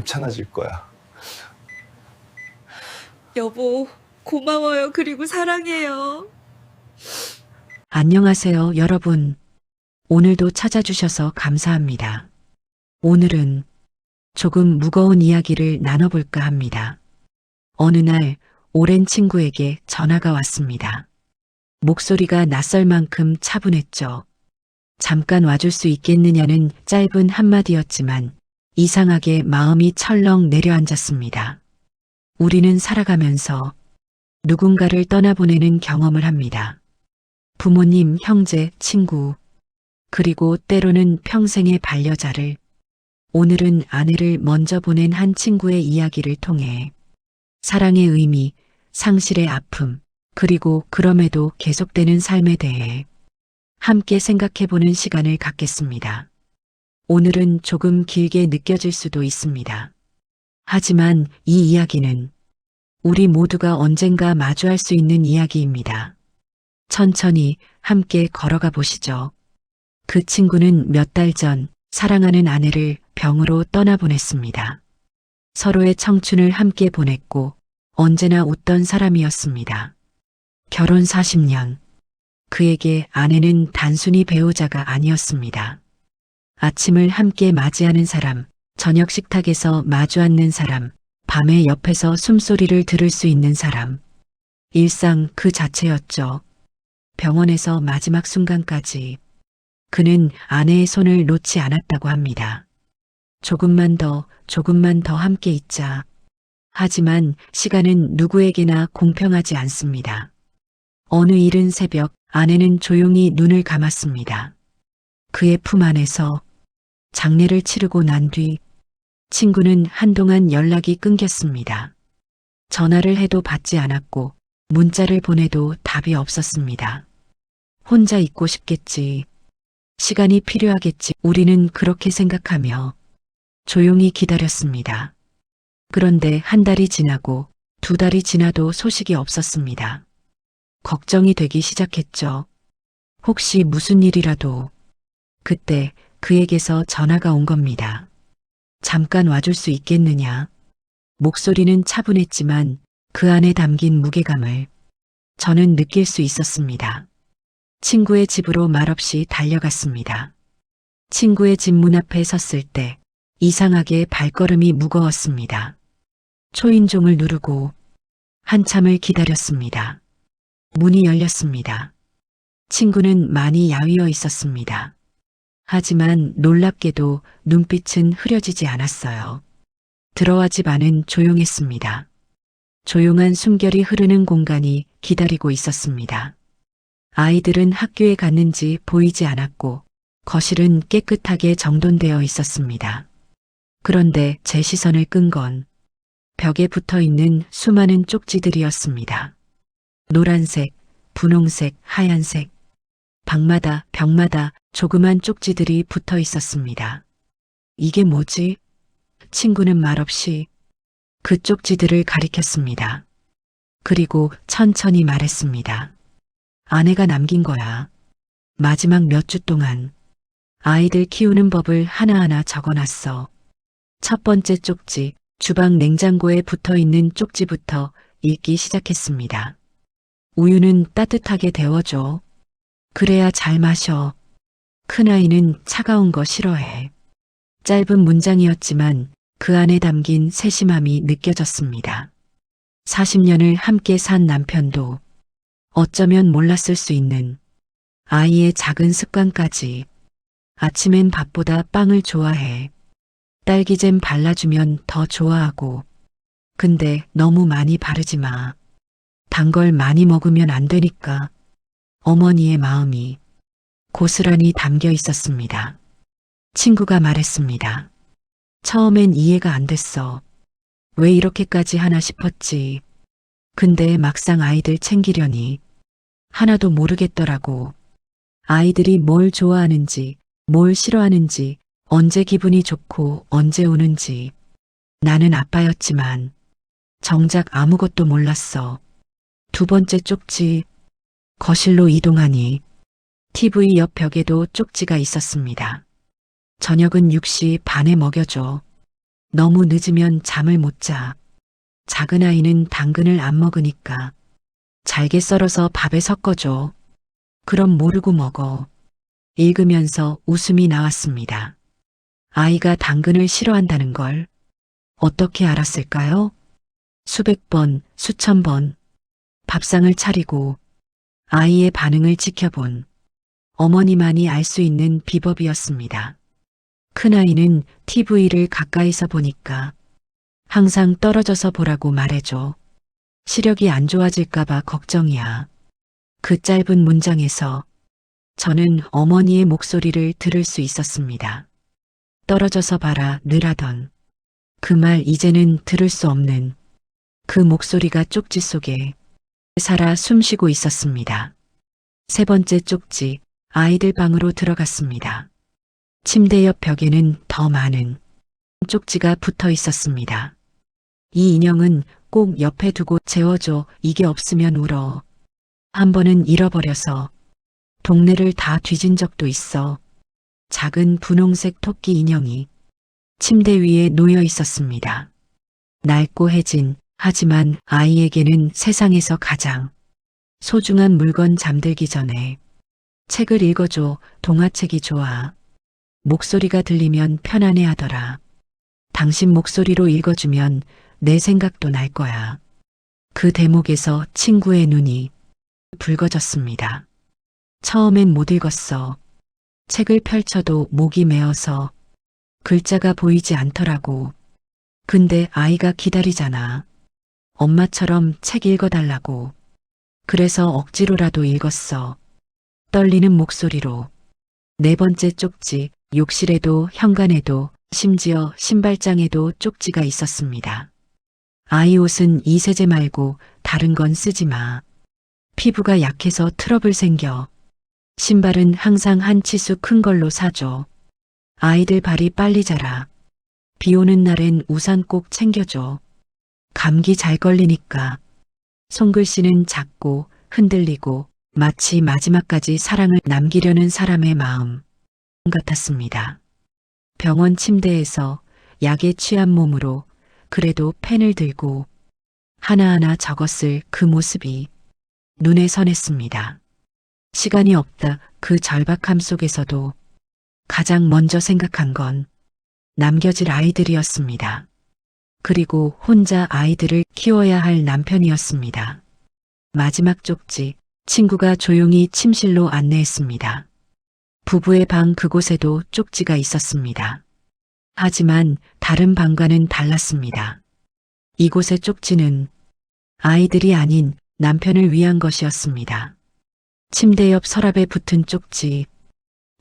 괜찮아질 거야. 여보, 고마워요. 그리고 사랑해요. 안녕하세요, 여러분. 오늘도 찾아주셔서 감사합니다. 오늘은 조금 무거운 이야기를 나눠볼까 합니다. 어느 날 오랜 친구에게 전화가 왔습니다. 목소리가 낯설 만큼 차분했죠. 잠깐 와줄 수 있겠느냐는 짧은 한마디였지만 이상하게 마음이 철렁 내려앉았습니다. 우리는 살아가면서 누군가를 떠나보내는 경험을 합니다. 부모님, 형제, 친구, 그리고 때로는 평생의 반려자를, 오늘은 아내를 먼저 보낸 한 친구의 이야기를 통해 사랑의 의미, 상실의 아픔, 그리고 그럼에도 계속되는 삶에 대해 함께 생각해보는 시간을 갖겠습니다. 오늘은 조금 길게 느껴질 수도 있습니다. 하지만 이 이야기는 우리 모두가 언젠가 마주할 수 있는 이야기입니다. 천천히 함께 걸어가 보시죠. 그 친구는 몇 달 전 사랑하는 아내를 병으로 떠나보냈습니다. 서로의 청춘을 함께 보냈고 언제나 웃던 사람이었습니다. 결혼 40년. 그에게 아내는 단순히 배우자가 아니었습니다. 아침을 함께 맞이하는 사람, 저녁 식탁에서 마주 앉는 사람, 밤에 옆에서 숨소리를 들을 수 있는 사람. 일상 그 자체였죠. 병원에서 마지막 순간까지 그는 아내의 손을 놓지 않았다고 합니다. 조금만 더 함께 있자. 하지만 시간은 누구에게나 공평하지 않습니다. 어느 이른 새벽 아내는 조용히 눈을 감았습니다. 그의 품 안에서 장례를 치르고 난 뒤 친구는 한동안 연락이 끊겼습니다. 전화를 해도 받지 않았고 문자를 보내도 답이 없었습니다. 혼자 있고 싶겠지. 시간이 필요하겠지. 우리는 그렇게 생각하며 조용히 기다렸습니다. 그런데 한 달이 지나고 두 달이 지나도 소식이 없었습니다. 걱정이 되기 시작했죠. 혹시 무슨 일이라도. 그때 그에게서 전화가 온 겁니다. 잠깐 와줄 수 있겠느냐. 목소리는 차분했지만 그 안에 담긴 무게감을 저는 느낄 수 있었습니다. 친구의 집으로 말없이 달려갔습니다. 친구의 집 문 앞에 섰을 때 이상하게 발걸음이 무거웠습니다. 초인종을 누르고 한참을 기다렸습니다. 문이 열렸습니다. 친구는 많이 야위어 있었습니다. 하지만 놀랍게도 눈빛은 흐려지지 않았어요. 들어와 집 안은 조용했습니다. 조용한 숨결이 흐르는 공간이 기다리고 있었습니다. 아이들은 학교에 갔는지 보이지 않았고 거실은 깨끗하게 정돈되어 있었습니다. 그런데 제 시선을 끈 건 벽에 붙어 있는 수많은 쪽지들이었습니다. 노란색, 분홍색, 하얀색, 방마다, 벽마다 조그만 쪽지들이 붙어 있었습니다. 이게 뭐지? 친구는 말없이 그 쪽지들을 가리켰습니다. 그리고 천천히 말했습니다. 아내가 남긴 거야. 마지막 몇 주 동안 아이들 키우는 법을 하나하나 적어놨어. 첫 번째 쪽지, 주방 냉장고에 붙어 있는 쪽지부터 읽기 시작했습니다. 우유는 따뜻하게 데워줘. 그래야 잘 마셔. 큰아이는 차가운 거 싫어해. 짧은 문장이었지만 그 안에 담긴 세심함이 느껴졌습니다. 40년을 함께 산 남편도 어쩌면 몰랐을 수 있는 아이의 작은 습관까지. 아침엔 밥보다 빵을 좋아해. 딸기잼 발라주면 더 좋아하고. 근데 너무 많이 바르지 마. 단 걸 많이 먹으면 안 되니까. 어머니의 마음이 고스란히 담겨 있었습니다. 친구가 말했습니다. 처음엔 이해가 안 됐어. 왜 이렇게까지 하나 싶었지. 근데 막상 아이들 챙기려니 하나도 모르겠더라고. 아이들이 뭘 좋아하는지, 뭘 싫어하는지, 언제 기분이 좋고 언제 우는지. 나는 아빠였지만 정작 아무것도 몰랐어. 두 번째 쪽지. 거실로 이동하니 TV 옆 벽에도 쪽지가 있었습니다. 저녁은 6시 반에 먹여줘. 너무 늦으면 잠을 못 자. 작은 아이는 당근을 안 먹으니까 잘게 썰어서 밥에 섞어줘. 그럼 모르고 먹어. 읽으면서 웃음이 나왔습니다. 아이가 당근을 싫어한다는 걸 어떻게 알았을까요? 수백 번, 수천 번 밥상을 차리고 아이의 반응을 지켜본 어머니만이 알 수 있는 비법이었습니다. 큰아이는 TV를 가까이서 보니까 항상 떨어져서 보라고 말해줘. 시력이 안 좋아질까봐 걱정이야. 그 짧은 문장에서 저는 어머니의 목소리를 들을 수 있었습니다. 떨어져서 봐라 늘 하던 그 말 이제는 들을 수 없는 그 목소리가 쪽지 속에 살아 숨쉬고 있었습니다. 세 번째 쪽지, 아이들 방으로 들어갔습니다. 침대 옆 벽에는 더 많은 쪽지가 붙어 있었습니다. 이 인형은 꼭 옆에 두고 재워줘. 이게 없으면 울어. 한 번은 잃어버려서 동네를 다 뒤진 적도 있어. 작은 분홍색 토끼 인형이 침대 위에 놓여 있었습니다. 낡고 해진 하지만 아이에게는 세상에서 가장 소중한 물건. 잠들기 전에 책을 읽어줘. 동화책이 좋아. 목소리가 들리면 편안해 하더라. 당신 목소리로 읽어주면 내 생각도 날 거야. 그 대목에서 친구의 눈이 붉어졌습니다. 처음엔 못 읽었어. 책을 펼쳐도 목이 메어서 글자가 보이지 않더라고. 근데 아이가 기다리잖아. 엄마처럼 책 읽어달라고. 그래서 억지로라도 읽었어. 떨리는 목소리로. 네 번째 쪽지, 욕실에도 현관에도 심지어 신발장에도 쪽지가 있었습니다. 아이 옷은 이 세제 말고 다른 건 쓰지 마. 피부가 약해서 트러블 생겨. 신발은 항상 한 치수 큰 걸로 사줘. 아이들 발이 빨리 자라. 비 오는 날엔 우산 꼭 챙겨줘. 감기 잘 걸리니까. 손글씨는 작고 흔들리고 마치 마지막까지 사랑을 남기려는 사람의 마음 같았습니다. 병원 침대에서 약에 취한 몸으로 그래도 펜을 들고 하나하나 적었을 그 모습이 눈에 선했습니다. 시간이 없다. 그 절박함 속에서도 가장 먼저 생각한 건 남겨질 아이들이었습니다. 그리고 혼자 아이들을 키워야 할 남편이었습니다. 마지막 쪽지, 친구가 조용히 침실로 안내했습니다. 부부의 방 그곳에도 쪽지가 있었습니다. 하지만 다른 방과는 달랐습니다. 이곳의 쪽지는 아이들이 아닌 남편을 위한 것이었습니다. 침대 옆 서랍에 붙은 쪽지,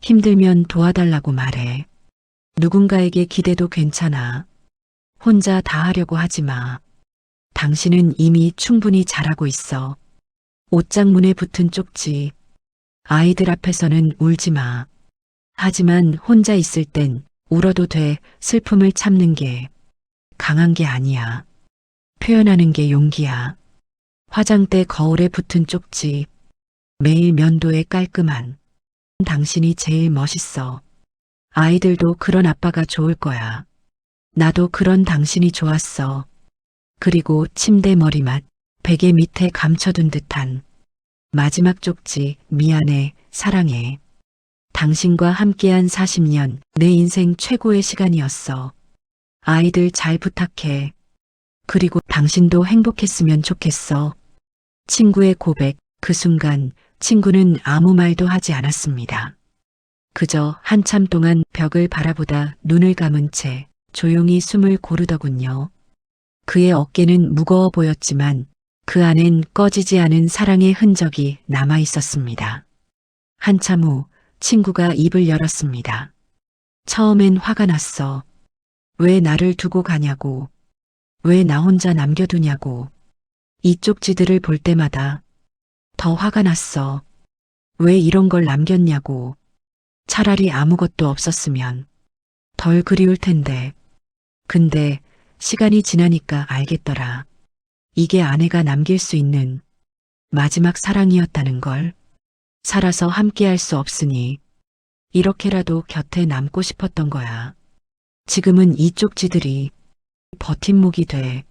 힘들면 도와달라고 말해. 누군가에게 기대도 괜찮아. 혼자 다 하려고 하지 마. 당신은 이미 충분히 잘하고 있어. 옷장문에 붙은 쪽지. 아이들 앞에서는 울지 마. 하지만 혼자 있을 땐 울어도 돼. 슬픔을 참는 게 강한 게 아니야. 표현하는 게 용기야. 화장대 거울에 붙은 쪽지. 매일 면도에 깔끔한 당신이 제일 멋있어. 아이들도 그런 아빠가 좋을 거야. 나도 그런 당신이 좋았어. 그리고 침대 머리맡, 베개 밑에 감춰둔 듯한 마지막 쪽지, 미안해, 사랑해. 당신과 함께한 40년, 내 인생 최고의 시간이었어. 아이들 잘 부탁해. 그리고 당신도 행복했으면 좋겠어. 친구의 고백, 그 순간 친구는 아무 말도 하지 않았습니다. 그저 한참 동안 벽을 바라보다 눈을 감은 채 조용히 숨을 고르더군요. 그의 어깨는 무거워 보였지만 그 안엔 꺼지지 않은 사랑의 흔적이 남아 있었습니다. 한참 후 친구가 입을 열었습니다. 처음엔 화가 났어. 왜 나를 두고 가냐고. 왜 나 혼자 남겨두냐고. 이 쪽지들을 볼 때마다 더 화가 났어. 왜 이런 걸 남겼냐고. 차라리 아무것도 없었으면 덜 그리울 텐데. 근데 시간이 지나니까 알겠더라. 이게 아내가 남길 수 있는 마지막 사랑이었다는 걸. 살아서 함께할 수 없으니 이렇게라도 곁에 남고 싶었던 거야. 지금은 이 쪽지들이 버팀목이 돼.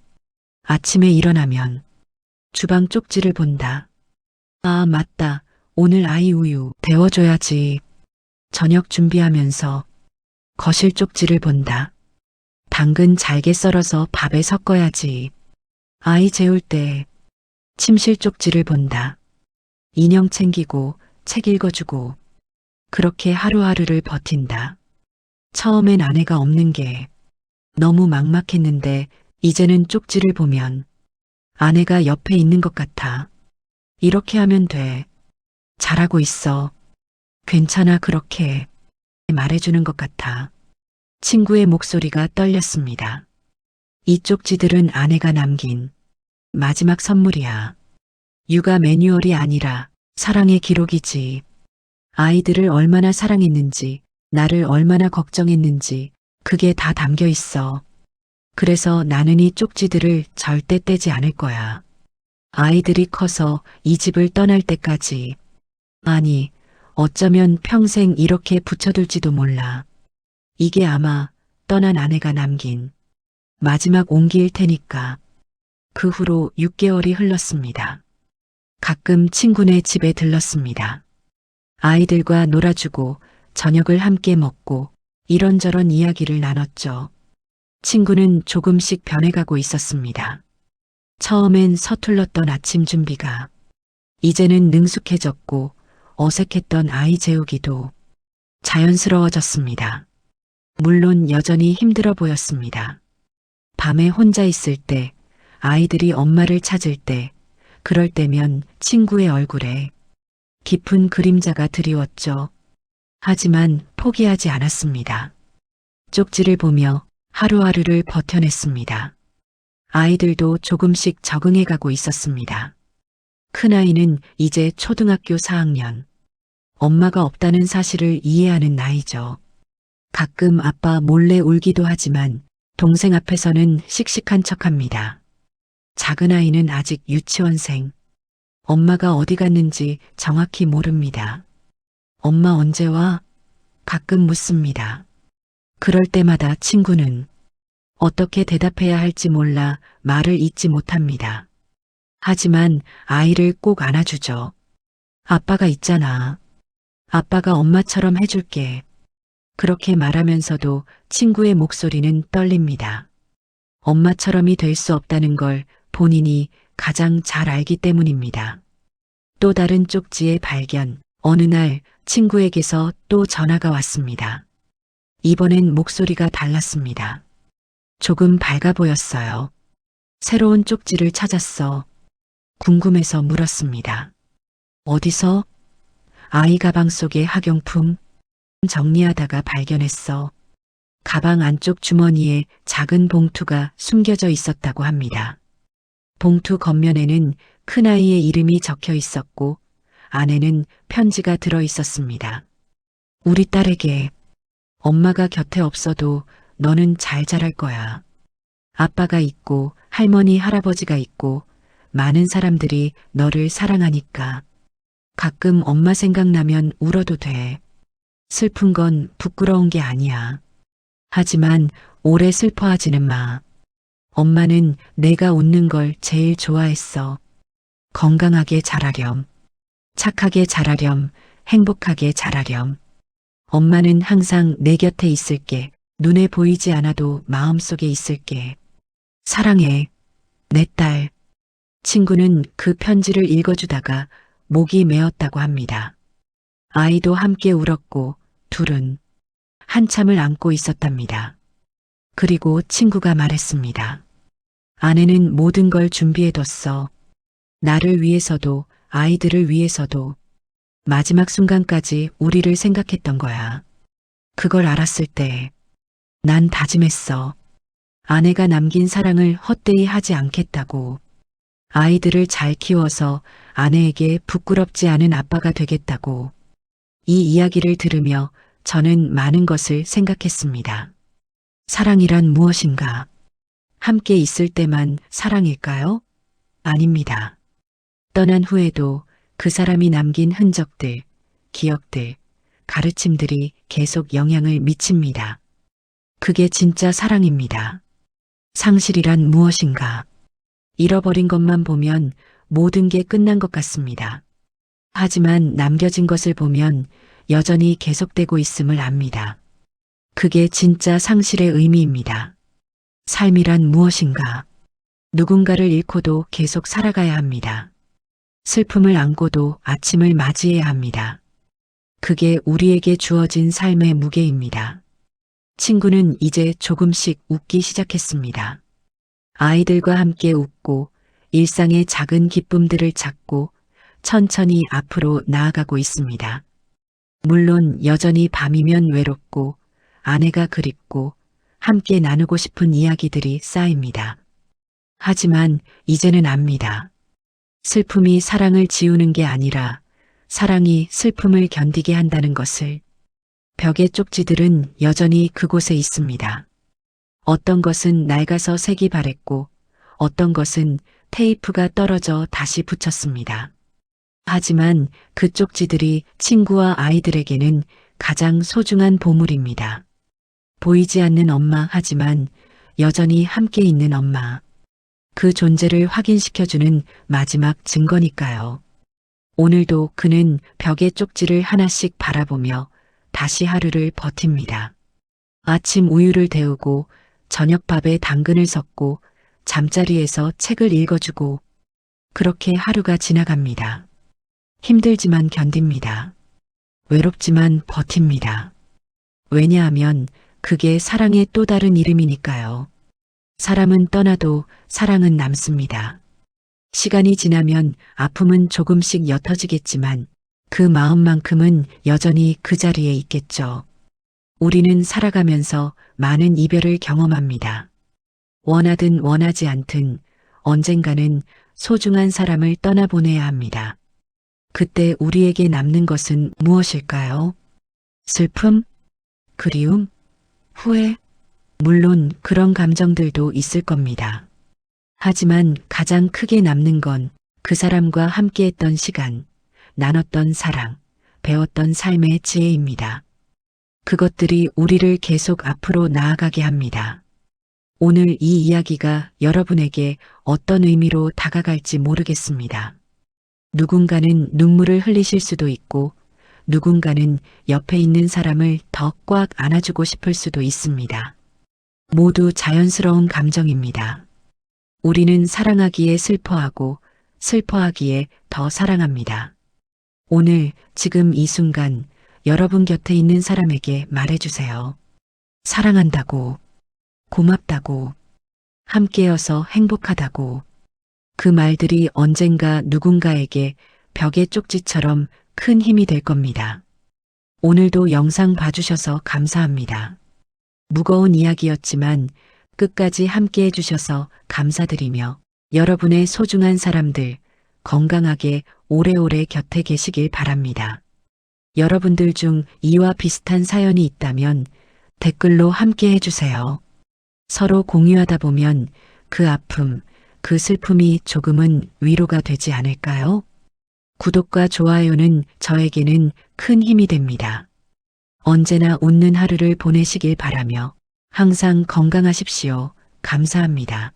아침에 일어나면 주방 쪽지를 본다. 아, 맞다. 오늘 아이 우유 데워줘야지. 저녁 준비하면서 거실 쪽지를 본다. 당근 잘게 썰어서 밥에 섞어야지. 아이 재울 때 침실 쪽지를 본다. 인형 챙기고 책 읽어주고 그렇게 하루하루를 버틴다. 처음엔 아내가 없는 게 너무 막막했는데 이제는 쪽지를 보면 아내가 옆에 있는 것 같아. 이렇게 하면 돼. 잘하고 있어. 괜찮아 그렇게 말해주는 것 같아. 친구의 목소리가 떨렸습니다. 이 쪽지들은 아내가 남긴 마지막 선물이야. 육아 매뉴얼이 아니라 사랑의 기록이지. 아이들을 얼마나 사랑했는지, 나를 얼마나 걱정했는지, 그게 다 담겨 있어. 그래서 나는 이 쪽지들을 절대 떼지 않을 거야. 아이들이 커서 이 집을 떠날 때까지. 아니, 어쩌면 평생 이렇게 붙여둘지도 몰라. 이게 아마 떠난 아내가 남긴 마지막 온기일 테니까. 그 후로 6개월이 흘렀습니다. 가끔 친구네 집에 들렀습니다. 아이들과 놀아주고 저녁을 함께 먹고 이런저런 이야기를 나눴죠. 친구는 조금씩 변해가고 있었습니다. 처음엔 서툴렀던 아침 준비가 이제는 능숙해졌고 어색했던 아이 재우기도 자연스러워졌습니다. 물론 여전히 힘들어 보였습니다. 밤에 혼자 있을 때, 아이들이 엄마를 찾을 때, 그럴 때면 친구의 얼굴에 깊은 그림자가 드리웠죠. 하지만 포기하지 않았습니다. 쪽지를 보며 하루하루를 버텨냈습니다. 아이들도 조금씩 적응해가고 있었습니다. 큰아이는 이제 초등학교 4학년. 엄마가 없다는 사실을 이해하는 나이죠. 가끔 아빠 몰래 울기도 하지만 동생 앞에서는 씩씩한 척합니다. 작은 아이는 아직 유치원생. 엄마가 어디 갔는지 정확히 모릅니다. 엄마 언제 와? 가끔 묻습니다. 그럴 때마다 친구는 어떻게 대답해야 할지 몰라 말을 잇지 못합니다. 하지만 아이를 꼭 안아주죠. 아빠가 있잖아. 아빠가 엄마처럼 해줄게. 그렇게 말하면서도 친구의 목소리는 떨립니다. 엄마처럼이 될 수 없다는 걸 본인이 가장 잘 알기 때문입니다. 또 다른 쪽지의 발견. 어느 날 친구에게서 또 전화가 왔습니다. 이번엔 목소리가 달랐습니다. 조금 밝아 보였어요. 새로운 쪽지를 찾았어. 궁금해서 물었습니다. 어디서? 아이 가방 속의 학용품. 정리하다가 발견했어. 가방 안쪽 주머니에 작은 봉투가 숨겨져 있었다고 합니다. 봉투 겉면에는 큰아이의 이름이 적혀 있었고 안에는 편지가 들어 있었습니다. 우리 딸에게 엄마가 곁에 없어도 너는 잘 자랄 거야. 아빠가 있고 할머니 할아버지가 있고 많은 사람들이 너를 사랑하니까. 가끔 엄마 생각나면 울어도 돼. 슬픈 건 부끄러운 게 아니야. 하지만 오래 슬퍼하지는 마. 엄마는 내가 웃는 걸 제일 좋아했어. 건강하게 자라렴. 착하게 자라렴. 행복하게 자라렴. 엄마는 항상 내 곁에 있을게. 눈에 보이지 않아도 마음속에 있을게. 사랑해. 내 딸. 친구는 그 편지를 읽어주다가 목이 메었다고 합니다. 아이도 함께 울었고 둘은 한참을 안고 있었답니다. 그리고 친구가 말했습니다. 아내는 모든 걸 준비해뒀어. 나를 위해서도 아이들을 위해서도 마지막 순간까지 우리를 생각했던 거야. 그걸 알았을 때 난 다짐했어. 아내가 남긴 사랑을 헛되이 하지 않겠다고. 아이들을 잘 키워서 아내에게 부끄럽지 않은 아빠가 되겠다고. 이 이야기를 들으며 저는 많은 것을 생각했습니다. 사랑이란 무엇인가? 함께 있을 때만 사랑일까요? 아닙니다. 떠난 후에도 그 사람이 남긴 흔적들, 기억들, 가르침들이 계속 영향을 미칩니다. 그게 진짜 사랑입니다. 상실이란 무엇인가? 잃어버린 것만 보면 모든 게 끝난 것 같습니다. 하지만 남겨진 것을 보면 여전히 계속되고 있음을 압니다. 그게 진짜 상실의 의미입니다. 삶이란 무엇인가? 누군가를 잃고도 계속 살아가야 합니다. 슬픔을 안고도 아침을 맞이해야 합니다. 그게 우리에게 주어진 삶의 무게입니다. 친구는 이제 조금씩 웃기 시작했습니다. 아이들과 함께 웃고 일상의 작은 기쁨들을 찾고 천천히 앞으로 나아가고 있습니다. 물론 여전히 밤이면 외롭고 아내가 그립고 함께 나누고 싶은 이야기들이 쌓입니다. 하지만 이제는 압니다. 슬픔이 사랑을 지우는 게 아니라 사랑이 슬픔을 견디게 한다는 것을. 벽의 쪽지들은 여전히 그곳에 있습니다. 어떤 것은 낡아서 색이 바랬고 어떤 것은 테이프가 떨어져 다시 붙였습니다. 하지만 그 쪽지들이 친구와 아이들에게는 가장 소중한 보물입니다. 보이지 않는 엄마 하지만 여전히 함께 있는 엄마. 그 존재를 확인시켜주는 마지막 증거니까요. 오늘도 그는 벽의 쪽지를 하나씩 바라보며 다시 하루를 버팁니다. 아침 우유를 데우고 저녁밥에 당근을 섞고 잠자리에서 책을 읽어주고 그렇게 하루가 지나갑니다. 힘들지만 견딥니다. 외롭지만 버팁니다. 왜냐하면 그게 사랑의 또 다른 이름이니까요. 사람은 떠나도 사랑은 남습니다. 시간이 지나면 아픔은 조금씩 옅어지겠지만 그 마음만큼은 여전히 그 자리에 있겠죠. 우리는 살아가면서 많은 이별을 경험합니다. 원하든 원하지 않든 언젠가는 소중한 사람을 떠나보내야 합니다. 그때 우리에게 남는 것은 무엇일까요? 슬픔? 그리움? 후회? 물론 그런 감정들도 있을 겁니다. 하지만 가장 크게 남는 건 그 사람과 함께했던 시간, 나눴던 사랑, 배웠던 삶의 지혜입니다. 그것들이 우리를 계속 앞으로 나아가게 합니다. 오늘 이 이야기가 여러분에게 어떤 의미로 다가갈지 모르겠습니다. 누군가는 눈물을 흘리실 수도 있고 누군가는 옆에 있는 사람을 더 꽉 안아주고 싶을 수도 있습니다. 모두 자연스러운 감정입니다. 우리는 사랑하기에 슬퍼하고 슬퍼하기에 더 사랑합니다. 오늘 지금 이 순간 여러분 곁에 있는 사람에게 말해주세요. 사랑한다고, 고맙다고, 함께여서 행복하다고. 그 말들이 언젠가 누군가에게 벽의 쪽지처럼 큰 힘이 될 겁니다. 오늘도 영상 봐주셔서 감사합니다. 무거운 이야기였지만 끝까지 함께 해주셔서 감사드리며 여러분의 소중한 사람들 건강하게 오래오래 곁에 계시길 바랍니다. 여러분들 중 이와 비슷한 사연이 있다면 댓글로 함께 해주세요. 서로 공유하다 보면 그 아픔, 그 슬픔이 조금은 위로가 되지 않을까요? 구독과 좋아요는 저에게는 큰 힘이 됩니다. 언제나 웃는 하루를 보내시길 바라며 항상 건강하십시오. 감사합니다.